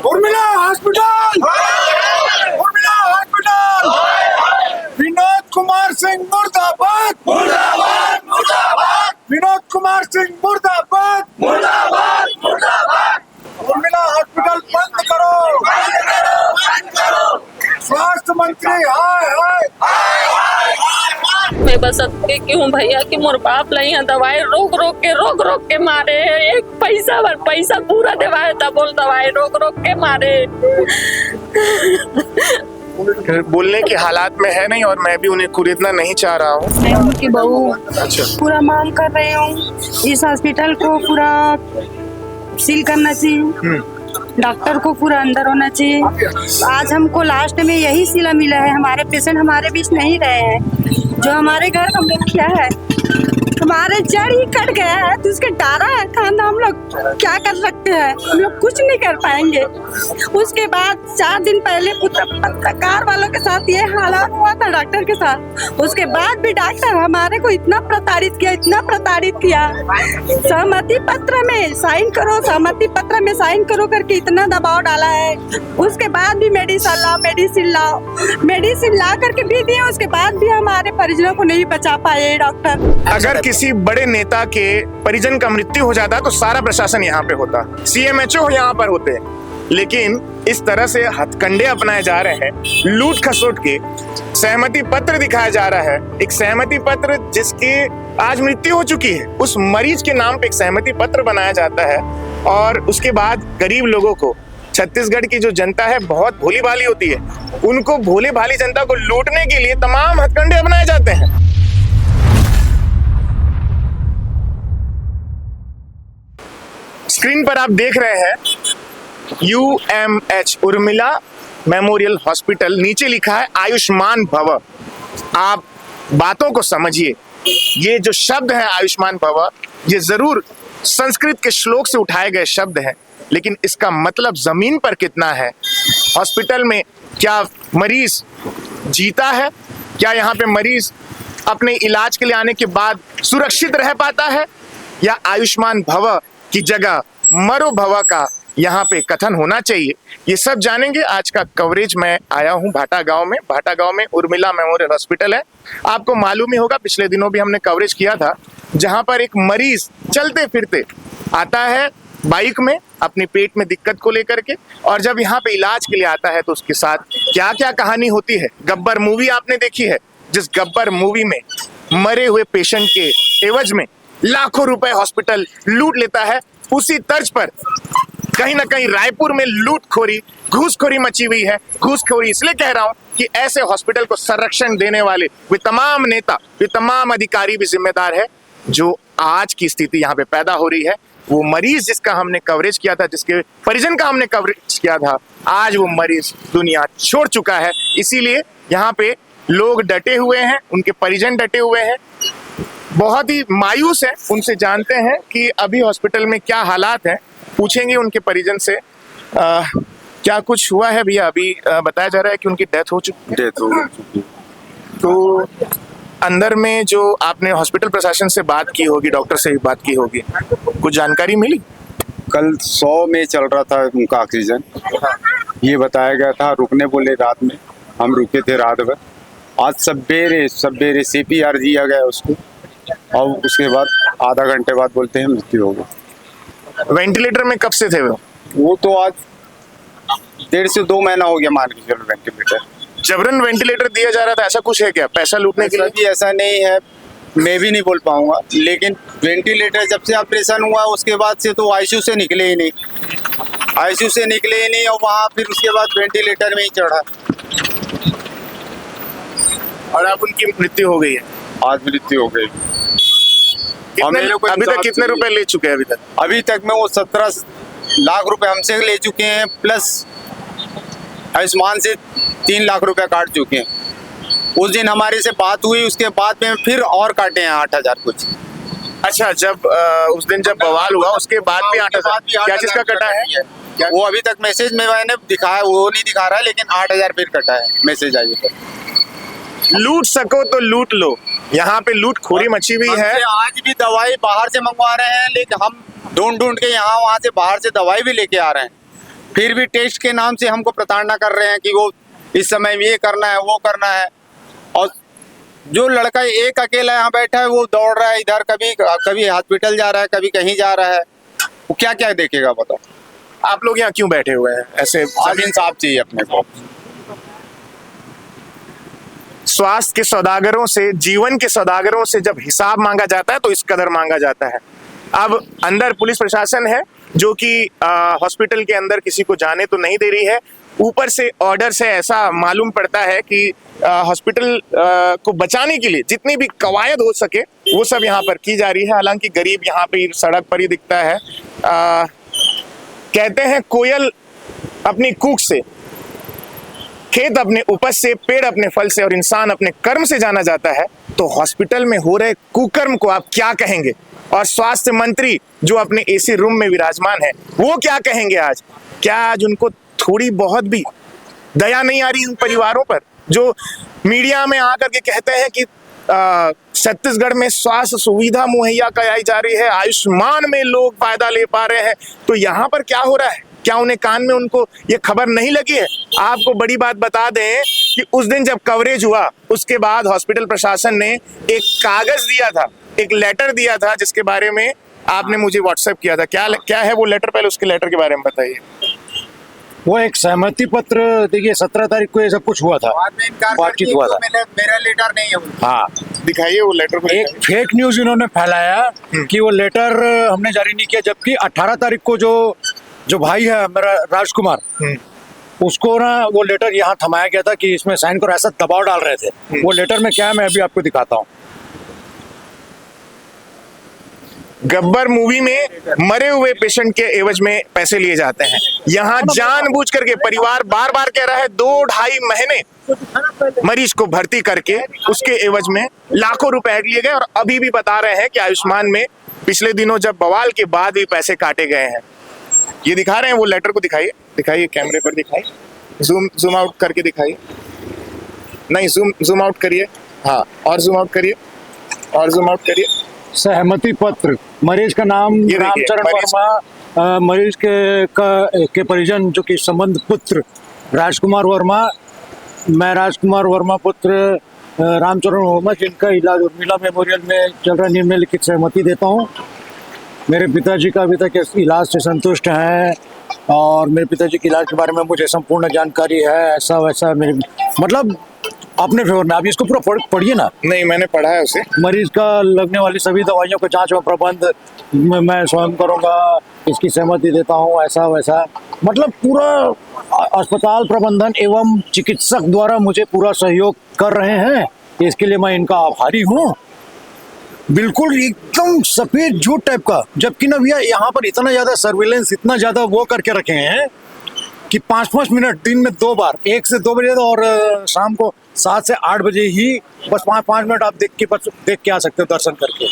Urmila hospital, Urmila hospital, Vinod Kumar Singh मुर्दाबाद, मुर्दाबाद, मुर्दाबाद, विनोद कुमार सिंह मुर्दाबाद, मुर्दाबाद, मुर्दाबाद, उर्मिला हॉस्पिटल बंद करो, बंद करो, बंद करो, स्वास्थ्य मंत्री हाय हाय मैं बस अतके की हूँ भैया कि मोर बाप ला यहाँ दवाई रोक रोक के मारे है। एक पैसा पूरा देवाए था, बोल दवाई रोक के मारे। बोलने के हालात में है नहीं और मैं भी उन्हें कुरेदना नहीं चाह रहा हूँ। मैं उनकी बहू अच्छा, पूरा मांग कर रही हूँ, इस हॉस्पिटल को पूरा सील करना चाहिए, डॉक्टर को पूरा अंदर होना चाहिए। आज हमको लास्ट में यही सिला मिला है, हमारे पेशेंट हमारे बीच नहीं रहे हैं। जो हमारे घर हम लोग किया है, हमारे जड़ ही कट गया है, तो उसके डारा है खाना, हम लोग क्या कर सकते हैं? हम लोग कुछ नहीं कर पाएंगे। उसके बाद 4 दिन पहले पत्रकार वालों के साथ ये हालात हुआ था, डॉक्टर के साथ। उसके बाद भी डॉक्टर हमारे को इतना प्रताड़ित किया, सहमति पत्र में साइन करो, सहमति पत्र में साइन करो करके इतना दबाव डाला है। उसके बाद भी मेडिसिन ला करके भी दिए, उसके बाद भी हमारे परिजनों को नहीं बचा पाए डॉक्टर। अगर किसी बड़े नेता के परिजन का मृत्यु हो जाता तो सारा प्रशासन यहाँ पे होता, सीएमएचओ यहाँ पर होते, लेकिन इस तरह से हथकंडे अपनाए जा रहे हैं, लूट खसोट के। सहमति पत्र दिखाया जा रहा है, एक सहमति पत्र जिसकी आज मृत्यु हो चुकी है, उस मरीज के नाम पे एक सहमति पत्र बनाया जाता है। और उसके बाद गरीब लोगों को, छत्तीसगढ़ की जो जनता है बहुत भोली भाली होती है, उनको भोली भाली जनता को लूटने के लिए तमाम हथकंडे अपनाए जाते हैं। स्क्रीन पर आप देख रहे हैं UMH उर्मिला मेमोरियल हॉस्पिटल, नीचे लिखा है आयुष्मान भव। आप बातों को समझिए, ये जो शब्द है आयुष्मान भव, ये जरूर संस्कृत के श्लोक से उठाए गए शब्द हैं, लेकिन इसका मतलब जमीन पर कितना है? हॉस्पिटल में क्या मरीज जीता है? क्या यहाँ पे मरीज अपने इलाज के लिए आने के बाद सुरक्षित रह पाता है? या आयुष्मान भव की जगह मरो भव का यहाँ पे कथन होना चाहिए? ये सब जानेंगे। आज का कवरेज मैं आया हूँ भाटा गांव में उर्मिला मेमोरियल हॉस्पिटल है। आपको मालूम ही होगा, पिछले दिनों भी हमने कवरेज किया था, जहां पर एक मरीज चलते फिरते आता है बाइक में अपने पेट में दिक्कत को लेकर के, और जब यहाँ पे इलाज के लिए आता है तो उसके साथ क्या क्या कहानी होती है। गब्बर मूवी आपने देखी है, जिस गब्बर मूवी में मरे हुए पेशेंट के एवज में लाखों रुपए हॉस्पिटल लूट लेता है, उसी तर्ज पर कहीं ना कहीं रायपुर में लूटखोरी, घूसखोरी मची हुई है। घूसखोरी इसलिए कह रहा हूं कि ऐसे हॉस्पिटल को संरक्षण देने वाले वे तमाम नेता, वे तमाम अधिकारी भी जिम्मेदार है जो आज की स्थिति यहाँ पे पैदा हो रही है। वो मरीज जिसका हमने कवरेज किया था, जिसके परिजन का हमने कवरेज किया था, आज वो मरीज दुनिया छोड़ चुका है। इसीलिए यहाँ पे लोग डटे हुए हैं, उनके परिजन डटे हुए हैं, बहुत ही मायूस है। उनसे जानते हैं कि अभी हॉस्पिटल में क्या हालात हैं, पूछेंगे उनके परिजन से। क्या कुछ हुआ है भैया? अभी बताया जा रहा है कि उनकी डेथ हो चुकी। तो अंदर में जो आपने हॉस्पिटल प्रशासन से बात की होगी, डॉक्टर से भी बात की होगी, कुछ जानकारी मिली? कल 100 में चल रहा था उनका ऑक्सीजन, ये बताया गया था, रुकने बोले रात में, हम रुके थे रात भर। आज सवेरे CPR दिया गया उसको, और उसके बाद आधा घंटे बाद बोलते हैं मृत्यु हो गई। वेंटिलेटर में कब से थे वो तो आज 1.5 से 2 महीना हो गया, मान के चलो। वेंटिलेटर, जबरन वेंटिलेटर दिया जा रहा था, ऐसा कुछ है क्या? पैसा लूटने के लिए? ऐसा नहीं है, मैं भी नहीं बोल पाऊंगा, लेकिन वेंटिलेटर जब से ऑपरेशन हुआ उसके बाद से तो ICU से निकले ही नहीं, और वहाँ फिर उसके बाद वेंटिलेटर में ही चढ़ा, और अब उनकी मृत्यु हो गई है। आज मृत्यु हो गई। अभी तक कितने रुपए ले चुके हैं? अभी तक में वो 17 लाख रुपए हमसे ले चुके हैं, प्लस आयुष्मान से 3 लाख रुपए काट चुके हैं। उस दिन हमारे से बात हुई, उसके बाद में फिर और काटे हैं 8,000 कुछ। अच्छा, जब उस दिन जब बवाल हुआ उसके बाद भी 8,000 क्या चीज का कटा है? वो अभी तक मैसेज में मैंने दिखाया, वो नहीं दिखा रहा है, लेकिन 8,000 फिर कटा है, मैसेज आई है। लूट सको तो लूट लो, यहाँ पे लूट खोरी मची हुई है। आज भी दवाई बाहर से मंगवा रहे हैं, लेकिन हम ढूंढ के यहाँ वहाँ से बाहर से दवाई भी लेके आ रहे हैं, फिर भी टेस्ट के नाम से हमको प्रताड़ना कर रहे हैं कि वो इस समय में ये करना है, वो करना है। और जो लड़का एक अकेला यहाँ बैठा है वो दौड़ रहा है इधर, कभी हॉस्पिटल जा रहा है, कभी कहीं जा रहा है, वो क्या क्या देखेगा बताओ। आप लोग यहाँ क्यों बैठे हुए हैं ऐसे? आज इंसाफ चाहिए अपने को। स्वास्थ्य के सौदागरों से, जीवन के सौदागरों से जब हिसाब मांगा जाता है तो इस कदर मांगा जाता है। अब अंदर पुलिस प्रशासन है जो कि हॉस्पिटल के अंदर किसी को जाने तो नहीं दे रही है। ऊपर से ऑर्डर से ऐसा मालूम पड़ता है कि हॉस्पिटल को बचाने के लिए जितनी भी कवायद हो सके वो सब यहाँ पर की जा रही है। हालांकि गरीब यहाँ पे सड़क पर ही दिखता है। कहते हैं कोयल अपनी कूक से, खेत अपने उपज से, पेड़ अपने फल से और इंसान अपने कर्म से जाना जाता है। तो हॉस्पिटल में हो रहे कुकर्म को आप क्या कहेंगे? और स्वास्थ्य मंत्री जो अपने एसी रूम में विराजमान है वो क्या कहेंगे आज? क्या आज उनको थोड़ी बहुत भी दया नहीं आ रही उन परिवारों पर जो मीडिया में आकर के कहते हैं कि छत्तीसगढ़ में स्वास्थ्य सुविधा मुहैया कराई जा रही है, आयुष्मान में लोग फायदा ले पा रहे हैं? तो यहाँ पर क्या हो रहा है? क्या उन्हें कान में उनको ये खबर नहीं लगी है? आपको बड़ी बात बता दें कि उस दिन जब कवरेज हुआ उसके बाद हॉस्पिटल प्रशासन ने एक कागज दिया था, एक लेटर दिया था जिसके बारे में आपने मुझे व्हाट्सएप किया था। क्या है वो लेटर? पहले उसके लेटर के बारे में बताइए। वो एक सहमति पत्र, देखिए 17 तारीख को ये सब कुछ हुआ था, बातचीत हुआ था। मेरा लेटर नहीं है। हाँ, दिखाइए वो लेटर को। एक फेक न्यूज इन्होंने फैलाया कि वो लेटर हमने जारी नहीं किया, जबकि 18 तारीख को जो भाई है मेरा राजकुमार, उसको ना वो लेटर यहाँ थमाया गया था कि इसमें साइन करो, ऐसा दबाव डाल रहे थे। वो लेटर में क्या है मैं अभी आपको दिखाता हूँ। गब्बर मूवी में मरे हुए पेशेंट के एवज में पैसे लिए जाते हैं। यहाँ जानबूझ करके परिवार बार बार कह रहा है 2-2.5 महीने मरीज को भर्ती करके उसके एवज में लाखों रुपए लिए गए। और अभी भी बता रहे हैं कि आयुष्मान में पिछले दिनों जब बवाल के बाद भी पैसे काटे गए हैं। ये दिखा रहे हैं, वो लेटर को दिखाइए कैमरे पर, दिखाइए, जूम आउट करके दिखाइए। नहीं, जूम आउट करिए। हाँ, और जूम आउट करिए, और जूम आउट करिए। सहमति पत्र, मरीज का नाम रामचरण वर्मा, मरीज के परिजन जो कि संबंध पुत्र राजकुमार वर्मा, मैं राजकुमार वर्मा पुत्र रामचरण वर्मा, जिनका इलाज उर्मिला मेमोरियल में चल रहा, निम्नलिखित सहमति देता हूँ। मेरे पिताजी का अभी तक इस इलाज से संतुष्ट हैं और मेरे पिताजी के इलाज के बारे में मुझे संपूर्ण जानकारी है, ऐसा वैसा, मेरे मतलब अपने फेवर में। आप इसको पूरा पढ़िए ना। नहीं, मैंने पढ़ा है उसे। मरीज का लगने वाली सभी दवाइयों के जांच में प्रबंध मैं स्वयं करूंगा, इसकी सहमति देता हूं, ऐसा वैसा, मतलब पूरा अस्पताल प्रबंधन एवं चिकित्सक द्वारा मुझे पूरा सहयोग कर रहे हैं। इसके लिए मैं इनका आभारी हूँ। बिल्कुल एकदम सफेद झूठ टाइप का, जबकि ना भैया यहाँ पर इतना ज्यादा सर्विलेंस, इतना ज्यादा वो करके रखे हैं कि 5-5 मिनट दिन में 2 बार, 1 से 2 बजे और शाम को 7 से 8 बजे ही बस 5-5 मिनट आप देख के आ सकते हो, दर्शन करके।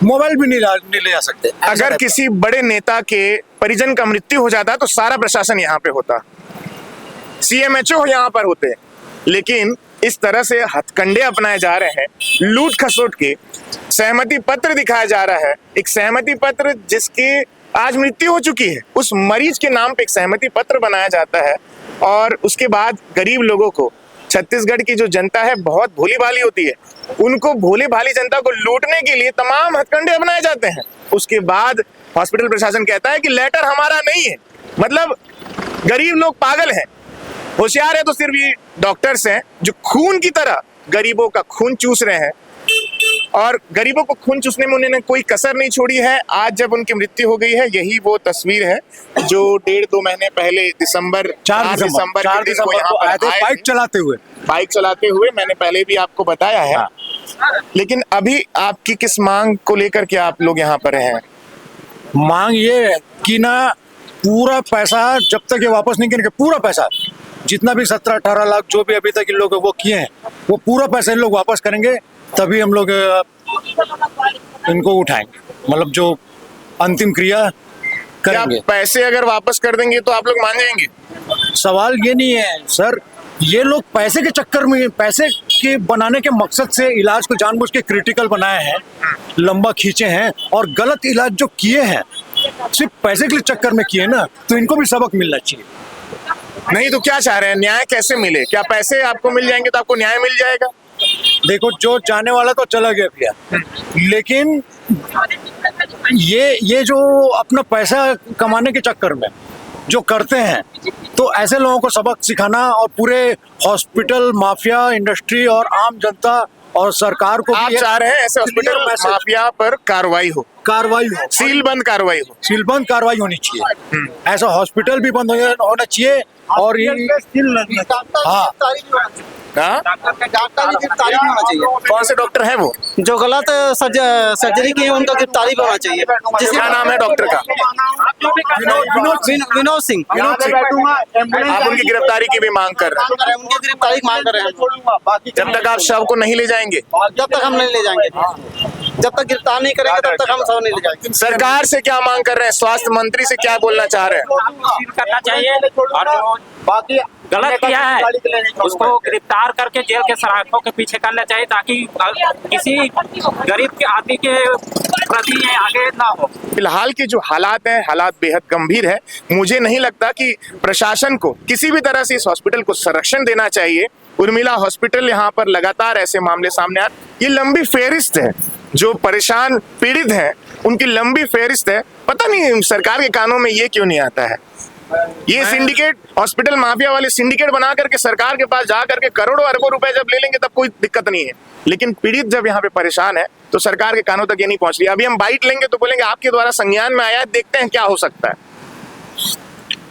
मोबाइल भी नहीं ले जा सकते। अगर किसी बड़े नेता के परिजन का मृत्यु हो जाता तो सारा प्रशासन यहाँ पे होता, CMHO यहाँ पर होते, लेकिन इस तरह से हथकंडे अपनाए जा रहे हैं, लूट खसोट के। सहमति पत्र दिखाया जा रहा है, एक सहमति पत्र जिसकी आज मृत्यु हो चुकी है, उस मरीज के नाम पे एक सहमति पत्र बनाया जाता है। और उसके बाद गरीब लोगों को, छत्तीसगढ़ की जो जनता है बहुत भोली भाली होती है, उनको भोली भाली जनता को लूटने के लिए तमाम हथकंडे अपनाए जाते हैं। उसके बाद हॉस्पिटल प्रशासन कहता है कि लेटर हमारा नहीं है। मतलब गरीब लोग पागल हैं, होशियार है तो सिर्फ ये डॉक्टर्स हैं जो खून की तरह गरीबों का खून चूस रहे हैं। और गरीबों को खून चूसने में उन्होंने कोई कसर नहीं छोड़ी है। आज जब उनकी मृत्यु हो गई है, यही वो तस्वीर है जो 1.5-2 महीने पहले 4 दिसंबर को यहाँ पर आए थे, बाइक चलाते हुए मैंने पहले भी आपको बताया है। लेकिन अभी आपकी किस मांग को लेकर के आप लोग यहाँ पर हैं? मांग ये है कि ना पूरा पैसा जब तक ये वापस नहीं करेंगे, पूरा पैसा जितना भी 17-18 लाख जो भी अभी तक इन लोग वो किए हैं, वो पूरा पैसा इन लोग वापस करेंगे, तभी हम लोग इनको उठाएंगे। मतलब जो अंतिम क्रिया करेंगे। पैसे अगर वापस कर देंगे तो आप लोग मान जाएंगे? सवाल ये नहीं है सर, ये लोग पैसे के चक्कर में, पैसे के बनाने के मकसद से इलाज को जानबूझ के क्रिटिकल बनाए हैं, लंबा खींचे हैं और गलत इलाज जो किए हैं सिर्फ पैसे के लिए चक्कर में किए ना, तो इनको भी सबक मिलना चाहिए। नहीं तो क्या चाह रहे हैं, न्याय कैसे मिले? क्या पैसे आपको मिल जाएंगे तो आपको न्याय मिल जाएगा? देखो, जो जाने वाला तो चला गया भैया, लेकिन ये जो अपना पैसा कमाने के चक्कर में जो करते हैं, तो ऐसे लोगों को सबक सिखाना और पूरे हॉस्पिटल माफिया इंडस्ट्री और आम जनता और सरकार को आप भी चाह रहे हैं ऐसे हॉस्पिटल माफिया पर कार्रवाई हो, सीलबंद कार्रवाई हो, सीलबंद कार्रवाई होनी चाहिए। ऐसा हॉस्पिटल भी बंद होना चाहिए और हाँ, कौन से डॉक्टर है वो जो गलत सर्जरी की है उनका गिरफ्तारी होना चाहिए। क्या नाम है डॉक्टर का? विनोद सिंह। आप उनकी गिरफ्तारी की भी मांग कर रहे हैं? उनकी गिरफ्तारी की मांग कर रहे हैं। जब तक आप शव को नहीं ले जाएंगे, जब तक हम नहीं ले जाएंगे, जब तक गिरफ्तार नहीं करेंगे तब तक हम शव नहीं ले जाएंगे। सरकार से क्या मांग कर रहे हैं? स्वास्थ्य मंत्री से क्या बोलना चाह रहे हैं? करना चाहिए और जो बाकी गलत किया है उसको गिरफ्तार करके जेल के सलाखों के पीछे करना चाहिए, ताकि किसी गरीब के आदमी के प्रति ये आगे ना हो। फिलहाल के जो हालात हैं, हालात बेहद गंभीर है। मुझे नहीं लगता कि प्रशासन को किसी भी तरह से इस हॉस्पिटल को संरक्षण देना चाहिए। उर्मिला हॉस्पिटल यहाँ पर लगातार ऐसे मामले सामने आ, ये लंबी फेहरिस्त है, जो परेशान पीड़ित हैं उनकी लंबी फेहरिस्त है। पता नहीं सरकार के कानों में ये क्यों नहीं आता है। ये सिंडिकेट, हॉस्पिटल माफिया वाले सिंडिकेट बना करके सरकार के पास जा करके करोड़ों अरबों रुपए जब ले लेंगे तब कोई दिक्कत नहीं है, लेकिन पीड़ित जब यहाँ पे परेशान है तो सरकार के कानों तक ये नहीं पहुंच रही। अभी हम बाइट लेंगे तो बोलेंगे आपके द्वारा संज्ञान में आया, देखते हैं क्या हो सकता है।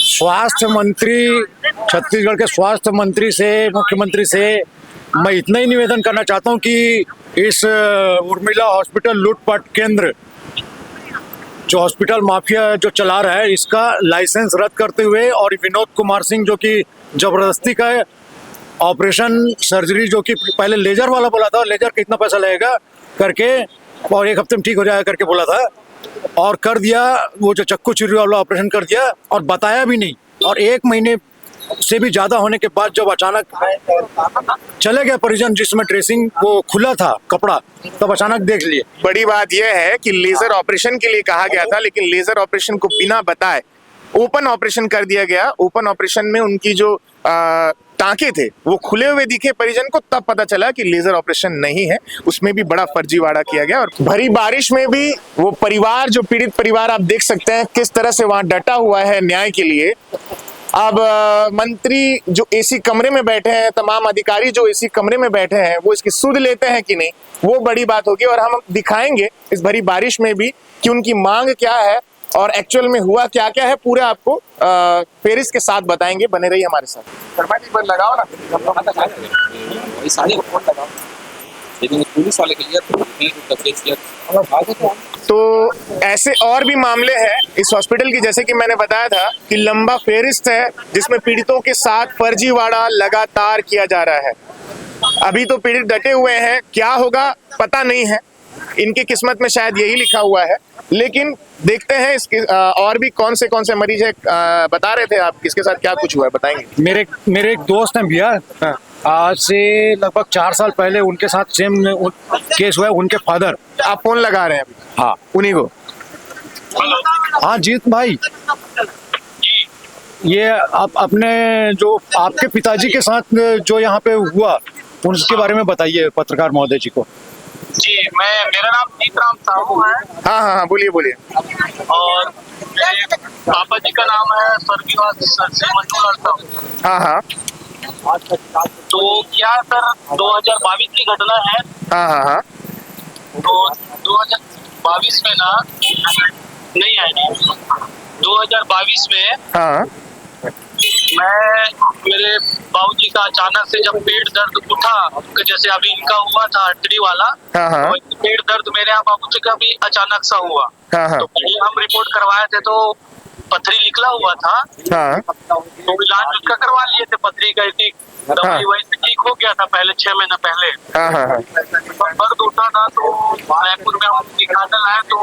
स्वास्थ्य मंत्री, छत्तीसगढ़ के स्वास्थ्य मंत्री से, मुख्यमंत्री से मैं इतना ही निवेदन करना चाहता हूँ कि इस उर्मिला हॉस्पिटल लूटपाट केंद्र जो हॉस्पिटल माफिया जो चला रहा है, इसका लाइसेंस रद्द करते हुए और विनोद कुमार सिंह जो कि जबरदस्ती का ऑपरेशन सर्जरी, जो कि पहले लेजर वाला बोला था, लेजर कितना पैसा लगेगा करके और 1 हफ्ते में ठीक हो जाएगा करके बोला था, और कर दिया। वो जो चक्कू चुरी वाला ऑपरेशन कर दिया और बताया भी नहीं, और 1 महीने से भी ज्यादा होने के बाद जब अचानक चले गए परिजन, जिसमें ड्रेसिंग वो खुला था कपड़ा, तब अचानक देख लिए। बड़ी बात यह है कि लेजर ऑपरेशन के लिए कहा गया था, लेकिन लेजर ऑपरेशन को बिना बताए ओपन ऑपरेशन कर दिया गया। ओपन ऑपरेशन में उनकी जो टांके थे वो खुले हुए दिखे परिजन को, तब पता चला कि लेजर ऑपरेशन नहीं है। उसमें भी बड़ा फर्जीवाड़ा किया गया और भरी बारिश में भी वो परिवार, जो पीड़ित परिवार, आप देख सकते हैं किस तरह से वहां डटा हुआ है न्याय के लिए। अब मंत्री जो एसी कमरे में बैठे हैं, तमाम अधिकारी जो एसी कमरे में बैठे हैं, वो इसकी सुध लेते हैं कि नहीं, वो बड़ी बात होगी। और हम दिखाएंगे इस भरी बारिश में भी कि उनकी मांग क्या है और एक्चुअल में हुआ क्या क्या है, पूरे आपको पेरिस के साथ बताएंगे। बने रहिए हमारे साथ। लगाओ ना, पुलिस वाले के लिए तो ऐसे और भी मामले हैं इस हॉस्पिटल की। जैसे कि मैंने बताया था कि लंबा फेरिस्त है जिसमें पीड़ितों के साथ फर्जीवाड़ा लगातार किया जा रहा है। अभी तो पीड़ित डटे हुए हैं, क्या होगा पता नहीं है, इनकी किस्मत में शायद यही लिखा हुआ है। लेकिन देखते हैं इसके और भी कौन से मरीज है। बता रहे थे आप किसके साथ क्या कुछ हुआ है, बताएंगे? मेरे एक दोस्त हैं भैया, हाँ। आज से लगभग 4 साल पहले उनके साथ सेम केस हुआ है। उनके फादर, आप फोन लगा रहे हैं अभी? हाँ, उन्हीं को। हाँ जीत भाई, ये आप अपने जो आपके पिताजी के साथ जो यहाँ पे हुआ, उसके बारे में बताइए पत्रकार महोदय जी को। जी, मेरा नाम जीतराम साहू है। हाँ, बोलिए। और मेरे पापा जी का नाम है स्वर्गीय मंजूलाल साहू। हाँ। तो क्या सर 2022 की घटना है। हाँ। तो 2022 में ना नहीं आएगी। 2022 में हाँ। मैं, मेरे बाबूजी का अचानक से जब पेट दर्द उठा, जैसे अभी इनका हुआ था हड्डी वाला, हाँ। तो पेट दर्द मेरे यहाँ बाबूजी का भी अचानक सा हुआ। हाँ। तो पहले हम रिपोर्ट करवाए थे तो पथरी निकला हुआ था। हाँ। तो इलाज उसका करवा लिए थे, पथरी का, दवाई वही से ठीक हो गया था पहले 6 महीना पहले। हाँ। दर्द उठा था तो रायपुर में हम दिखाने लाए तो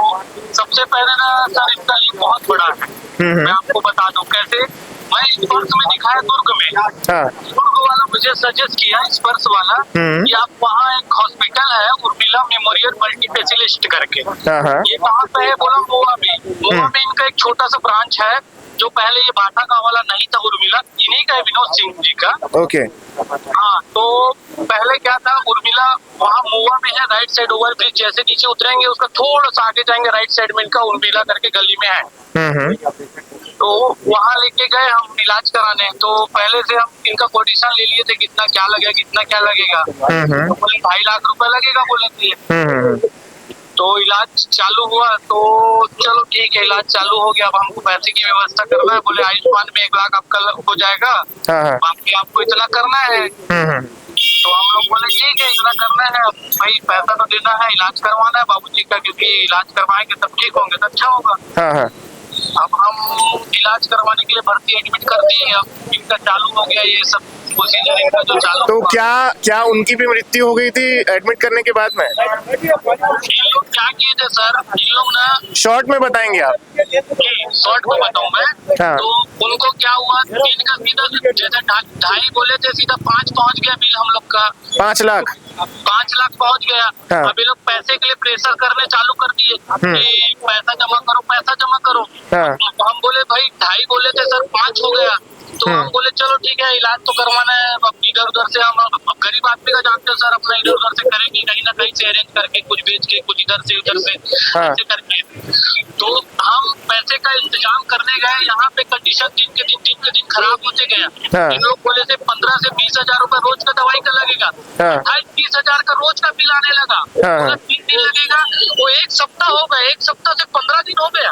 सबसे पहले ना सर इसका लिंक बहुत बड़ा है। मैं आपको बता दूं कैसे। मैं स्पर्श में दिखाया दुर्ग में, दुर्ग वाला मुझे सजेस्ट किया स्पर्श वाला कि आप वहाँ एक हॉस्पिटल है उर्मिला मेमोरियल मल्टी स्पेशलिस्ट करके। ये कहाँ पे है बोला मोवा में इनका एक छोटा सा ब्रांच है जो पहले ये बाटा का वाला नहीं था उर्मिला, इन्हीं का है विनोद सिंह जी का। ओके। हाँ तो पहले क्या था उर्मिला वहाँ मोवा में है, राइट साइड ओवर ब्रिज जैसे नीचे उतरेंगे उसका थोड़ा सा आगे जाएंगे राइट साइड में इनका उर्मिला करके गली में है। तो वहाँ लेके गए हम इलाज कराने। तो पहले से हम इनका कोटेशन ले लिए थे कितना क्या लगेगा। तो बोले 2.5 लाख रुपए लगेगा बोले थे। तो इलाज चालू हुआ तो चलो ठीक है इलाज चालू हो गया। अब हमको पैसे की व्यवस्था करना है। बोले आयुष्मान में 1 लाख आपका हो जाएगा, बाकी आपको इतना करना है। तो हम लोग बोले ठीक है इतना करना है, अब भाई पैसा तो देना है, इलाज करवाना है बाबूजी का, क्योंकि इलाज करवाएंगे तब ठीक होंगे तो अच्छा होगा। अब हम इलाज करवाने के लिए भर्ती एडमिट कर दिए। अब इनका चालू हो गया ये सब प्रोसीजर इनका जो चालू। तो क्या उनकी भी मृत्यु हो गई थी एडमिट करने के बाद में? इन लोग क्या किए थे सर, इन लोग ना शॉर्ट में बताएंगे आप? शॉर्ट में बताऊं मैं। तो उनको क्या हुआ 3 का सीधा जैसे 2.5 बोले थे सीधा 5 पहुंच गया बिल हम लोग का। 5 लाख पहुंच गया। अभी लोग पैसे के लिए प्रेशर करने चालू कर दिए कि पैसा जमा करो। तो हम बोले भाई 2.5 बोले थे सर 5 हो गया। तो हम बोले चलो ठीक है इलाज तो करवाना है, अपनी इधर उधर से हम गरीब आदमी का जानते हो सर अपना इधर उधर से करेंगे कहीं ना कहीं से अरेंज करके कुछ बेच के कुछ इधर से उधर से ऐसे करके। तो हम पैसे का इंतजाम करने गए, यहाँ पे कंडीशन दिन के दिन खराब होते गया। इन लोग बोले थे 15 से 20 हजार रुपए रोज का दवाई का लगेगा, 28-30 हजार का रोज का बिल आने लगा। 3 दिन लगेगा, वो 1 सप्ताह हो गया, 1 सप्ताह से 15 दिन हो गया।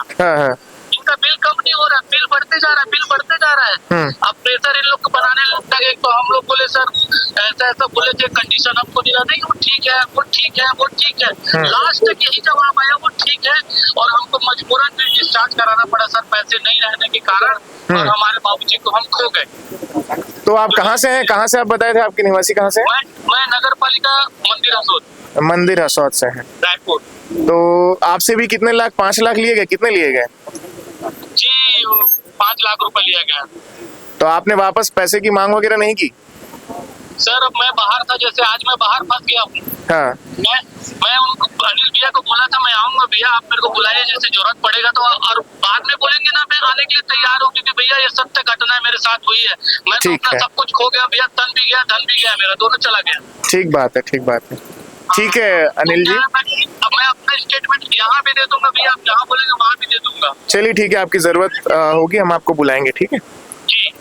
इनका बिल कम नहीं हो रहा, बिल बढ़ते जा रहा है। अब प्रेशर इन लोग को बनाने लगे तो हम लोग बोले सर ऐसा बोले थे कंडीशन हमको दिला नहीं, वो ठीक है। लास्ट तक यही जवाब आया वो ठीक है, और हमको मजबूरन भी डिस्चार्ज कराना पड़ा सर पैसे नहीं रहने के कारण, और हमारे बाबूजी को हम खो गए। तो आप कहाँ से हैं? कहाँ से आप बताए थे आपके निवासी कहाँ से? मैं नगर पालिका मंदिर हसौद से हैं रायपुर। तो आपसे भी कितने लाख 5 लाख लिए गए? कितने लिए गए जी? 5 लाख रुपए लिया गया। तो आपने वापस पैसे की मांग वगैरह नहीं की? सर अब मैं बाहर था, जैसे आज मैं बाहर फंस गया हूँ। मैं उनको अनिल भैया को बोला था मैं आऊंगा भैया आप मेरे को बुलाइए जैसे जरूरत पड़ेगा तो, और बाद में बोलेंगे ना मैं आने के लिए तैयार हूँ, क्योंकि भैया ये सत्य घटना है मेरे साथ हुई है। मैं तो अपना सब कुछ खो गया भैया, तन भी गया धन भी गया, मेरा दोनों चला गया। ठीक बात है। ठीक है अनिल जी, अब मैं अपना स्टेटमेंट यहाँ भी दे दूंगा भैया, आप जहाँ बोलेंगे वहाँ भी दे दूंगा। चलिए ठीक है, आपकी जरूरत होगी हम आपको बुलाएंगे। ठीक है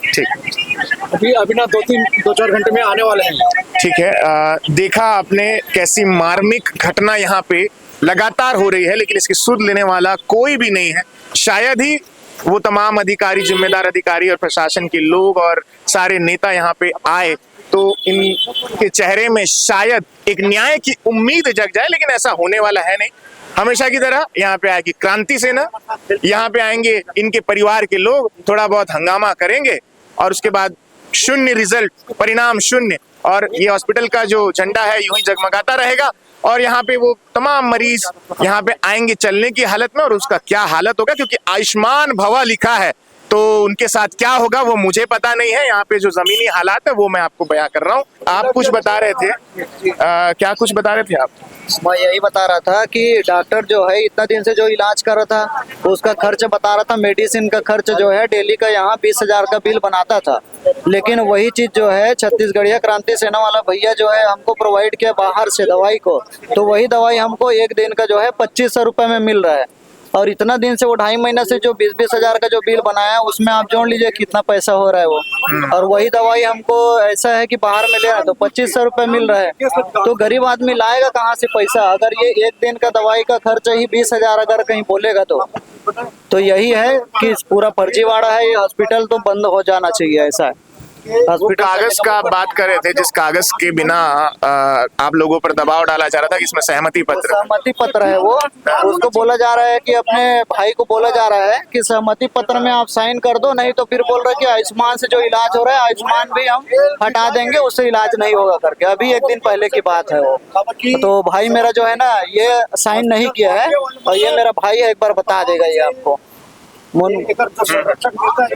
ठीक। अभी ना 2-4 घंटे में आने वाले हैं। ठीक है। देखा आपने कैसी मार्मिक घटना यहाँ पे लगातार हो रही है, लेकिन इसकी सुध लेने वाला कोई भी नहीं है। शायद ही वो तमाम अधिकारी, जिम्मेदार अधिकारी और प्रशासन के लोग और सारे नेता यहाँ पे आए तो इनके चेहरे में शायद एक न्याय की उम्मीद जग जाए, लेकिन ऐसा होने वाला है नहीं। हमेशा की तरह यहाँ पे आएगी क्रांति सेना, यहाँ पे आएंगे इनके परिवार के लोग, थोड़ा बहुत हंगामा करेंगे और उसके बाद शून्य रिजल्ट, परिणाम शून्य, और ये हॉस्पिटल का जो झंडा है यूं ही जगमगाता रहेगा। और यहाँ पे वो तमाम मरीज यहाँ पे आएंगे चलने की हालत में, और उसका क्या हालत होगा, क्योंकि आयुष्मान भवा लिखा है, तो उनके साथ क्या होगा वो मुझे पता नहीं है। यहाँ पे जो जमीनी हालात है वो मैं आपको बयां कर रहा हूँ। आप कुछ बता रहे थे, क्या कुछ बता रहे थे आप? मैं यही बता रहा था कि डॉक्टर जो है इतना दिन से जो इलाज कर रहा था उसका खर्च बता रहा था, मेडिसिन का खर्च जो है डेली का यहाँ 20,000 का बिल बनाता था। लेकिन वही चीज जो है छत्तीसगढ़िया क्रांति सेना वाला भैया जो है हमको प्रोवाइड किया बाहर से दवाई को, तो वही दवाई हमको 1 दिन का जो है 2500 रुपये में मिल रहा है। और इतना दिन से वो 2.5 महीना से जो 20-20 हजार का जो बिल बनाया उसमें आप जोड़ लीजिए कितना पैसा हो रहा है वो। और वही दवाई हमको ऐसा है कि बाहर में ले रहा है तो 2500 रुपये मिल रहा है, तो गरीब आदमी लाएगा कहाँ से पैसा? अगर ये 1 दिन का दवाई का खर्च ही 20,000 अगर कहीं बोलेगा तो यही है कि पूरा फर्जीवाड़ा है। ये हॉस्पिटल तो बंद हो जाना चाहिए, ऐसा है। वो हॉस्पिटल कागज का आप बात कर रहे थे, जिस कागज के बिना आप लोगों पर दबाव डाला जा रहा था, इसमें सहमति पत्र। सहमति पत्र है वो, उसको बोला जा रहा है कि अपने भाई को बोला जा रहा है कि सहमति पत्र में आप साइन कर दो, नहीं तो फिर बोल रहे कि आयुष्मान से जो इलाज हो रहा है आयुष्मान भी हम हटा देंगे, उससे इलाज नहीं होगा करके। अभी एक दिन पहले की बात है वो। तो भाई मेरा जो है ना ये साइन नहीं किया है, और ये मेरा भाई है, एक बार बता देगा ये आपको।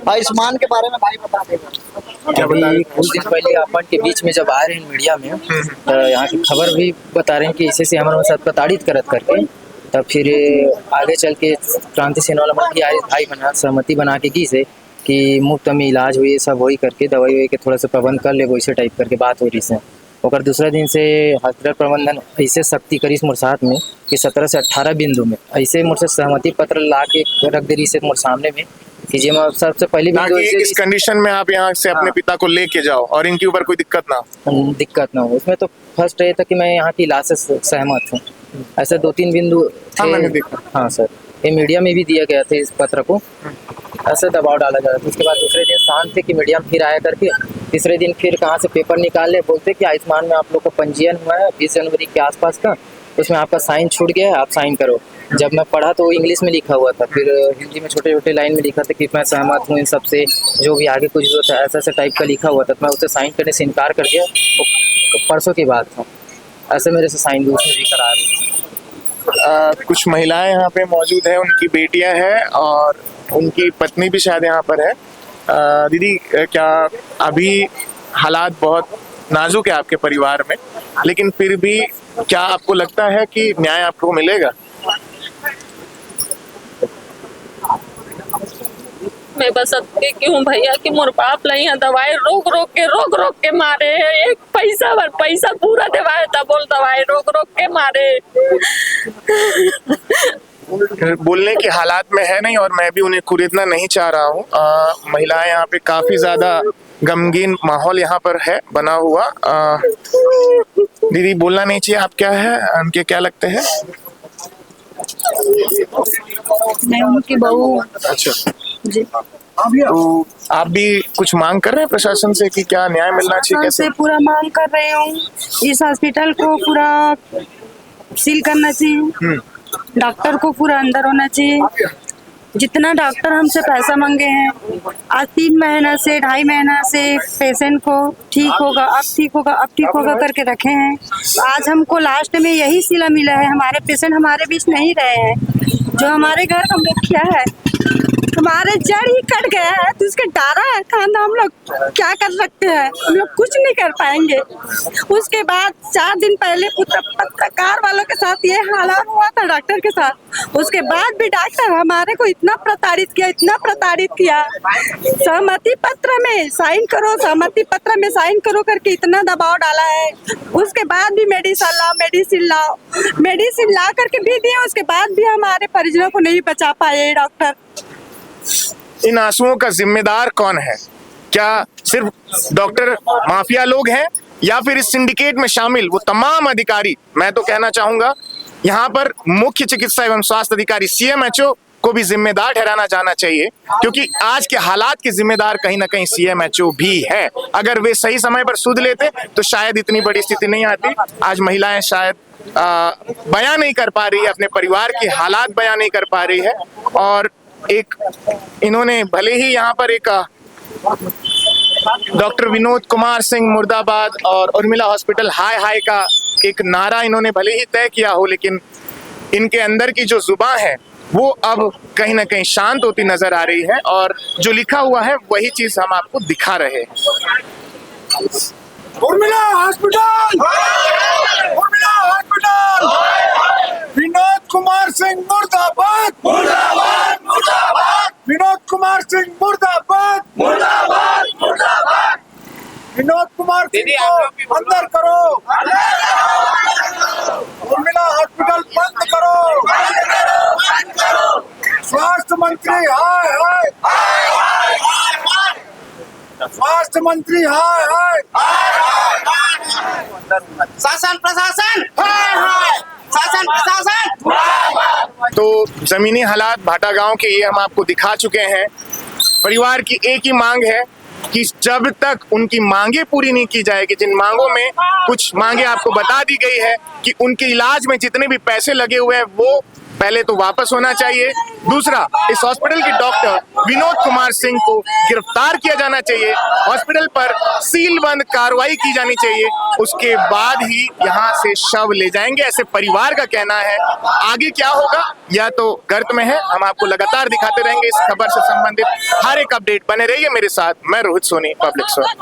आयुष्मान के बारे में भाई बता देगा। अभी कुछ दिन पहले अपन के बीच में जब आ रहे हैं मीडिया में, तो यहाँ की खबर भी बता रहे हैं कि इसे से हमारे साथ प्रताड़ित करत करके, तब फिर आगे चल के क्रांति सेना वाला मन भी आए भाई बना सहमति बना के की से कि मुफ्त में इलाज हुई सब वही करके दवाई वही के थोड़ा सा प्रबंध कर ले, वैसे टाइप करके बात हो रही से। और दूसरा दिन से हॉस्पिटल प्रबंधन ऐसे सख्ती करी मोर साथ में कि 17 से 18 बिंदु में ऐसे मुझसे सहमति पत्र ला के रख दे रही से मोर सामने में कि जे मैं सबसे पहली बिंदु इस कंडीशन में आप यहाँ से अपने पिता को लेके जाओ और इनके ऊपर कोई दिक्कत ना हो। उसमें तो फर्स्ट ये था कि मैं यहाँ की इलाज से सहमत हूँ। ऐसे 2-3 बिंदु थे। हाँ सर, ये मीडिया में भी दिया गया था इस पत्र को, ऐसे दबाव डाला जा रहा था। उसके बाद दूसरे दिन शांत थे कि मीडिया में फिर आया करके, तीसरे दिन फिर कहाँ से पेपर निकाल ले, बोलते कि आयुष्मान में आप लोग का पंजीयन हुआ है 20 जनवरी के आसपास का, उसमें आपका साइन छूट गया है, आप साइन करो। जब मैं पढ़ा तो वो इंग्लिश में लिखा हुआ था, फिर हिंदी में छोटे छोटे लाइन में लिखा था कि मैं सहमत हूँ इन सबसे, जो भी आगे कुछ जरूरत है, ऐसा टाइप का लिखा हुआ था। तो मैं उससे साइन करने से इनकार कर दिया। परसों की बात था, ऐसे मेरे से साइन दूसरे भी करा रहे। कुछ महिलाएं यहाँ पे मौजूद है, उनकी बेटियां हैं और उनकी पत्नी भी शायद यहाँ पर है। दीदी, क्या अभी हालात बहुत नाजुक है आपके परिवार में, लेकिन फिर भी क्या आपको लगता है कि न्याय आपको मिलेगा? मैं बस अतके की हूँ भैया कि मोर बाप ला यहाँ दवाई रोक रोक के मारे, एक पैसा पूरा दवाई था, बोल दवाई रोक के मारे। बोलने की हालात में है नहीं और मैं भी उन्हें कुरेदना नहीं चाह रहा हूँ। महिलाएं यहाँ पे काफी ज्यादा गमगीन माहौल यहाँ पर है बना हुआ। दीदी, बोलना नहीं चाहिए, आप क्या है, उनके क्या लगते हैं? मैं उनकी बहू। अच्छा जी। तो आप भी कुछ मांग कर रहे हैं प्रशासन से कि क्या न्याय मिलना चाहिए? कैसे? से पूरा मांग कर रही हूँ, इस हॉस्पिटल को पूरा सील करना चाहिए, डॉक्टर को पूरा अंदर होना चाहिए। जितना डॉक्टर हमसे पैसा मांगे हैं, आज 3 महीना से 2.5 महीना से पेशेंट को ठीक होगा अब ठीक होगा अब ठीक होगा करके रखे हैं। आज हमको लास्ट में यही सिला मिला है, हमारे पेशेंट हमारे बीच नहीं रहे हैं। जो हमारे घर का मुखिया है, हमारे जड़ ही कट गया है, तो उसके डारा है खाना, हम लोग क्या कर सकते हैं? हम लोग कुछ नहीं कर पाएंगे। उसके बाद 4 दिन पहले पत्रकार वालों के साथ ये हालात हुआ था डॉक्टर के साथ। उसके बाद भी डॉक्टर हमारे को इतना प्रताड़ित किया। सहमति पत्र में साइन करो, सहमति पत्र में साइन करो करके इतना दबाव डाला है। उसके बाद भी मेडिसिन ला करके भी दिए, उसके बाद भी हमारे परिजनों को नहीं बचा पाए डॉक्टर। इन आंसुओं का जिम्मेदार कौन है? क्या सिर्फ डॉक्टर माफिया लोग हैं या फिर इस सिंडिकेट में शामिल वो तमाम अधिकारी? मैं तो कहना चाहूंगा यहाँ पर मुख्य चिकित्सा एवं स्वास्थ्य अधिकारी CMHO को भी जिम्मेदार ठहराना जाना चाहिए, क्योंकि आज के हालात के जिम्मेदार कहीं ना कहीं CMHO भी है। अगर वे सही समय पर सुध लेते तो शायद इतनी बड़ी स्थिति नहीं आती। आज महिलाएं शायद बयां नहीं कर पा रही है, अपने परिवार की हालात बयां नहीं कर पा रही है। और एक इन्होंने भले ही यहाँ पर एक डॉक्टर विनोद कुमार सिंह मुर्दाबाद और उर्मिला हॉस्पिटल हाय का एक नारा इन्होंने भले ही तय किया हो, लेकिन इनके अंदर की जो जुबान है वो अब कहीं ना कहीं शांत होती नजर आ रही है और जो लिखा हुआ है वही चीज हम आपको दिखा रहे हैं। उर्मिला हॉस्पिटल, विनोद कुमार सिंह मुर्दाबाद, विनोद कुमार सिंह मुर्दाबाद, विनोद कुमार सिंह को अंदर करो, उर्मिला हॉस्पिटल बंद करो, स्वास्थ्य मंत्री हाय, स्वास्थ्य मंत्री हाय, शासन प्रशासन शासन प्रशासन। तो जमीनी हालात भाटा गांव के ये हम आपको दिखा चुके हैं। परिवार की एक ही मांग है कि जब तक उनकी मांगे पूरी नहीं की जाएगी, जिन मांगों में कुछ मांगे आपको बता दी गई है कि उनके इलाज में जितने भी पैसे लगे हुए हैं वो पहले तो वापस होना चाहिए। दूसरा, इस हॉस्पिटल के डॉक्टर विनोद कुमार सिंह को गिरफ्तार किया जाना चाहिए, हॉस्पिटल पर सीलबंद कार्रवाई की जानी चाहिए, उसके बाद ही यहाँ से शव ले जाएंगे, ऐसे परिवार का कहना है। आगे क्या होगा या तो गर्त में है, हम आपको लगातार दिखाते रहेंगे। इस खबर से संबंधित हर एक अपडेट बने रहिए मेरे साथ। मैं रोहित सोनी, पब्लिक सोनी।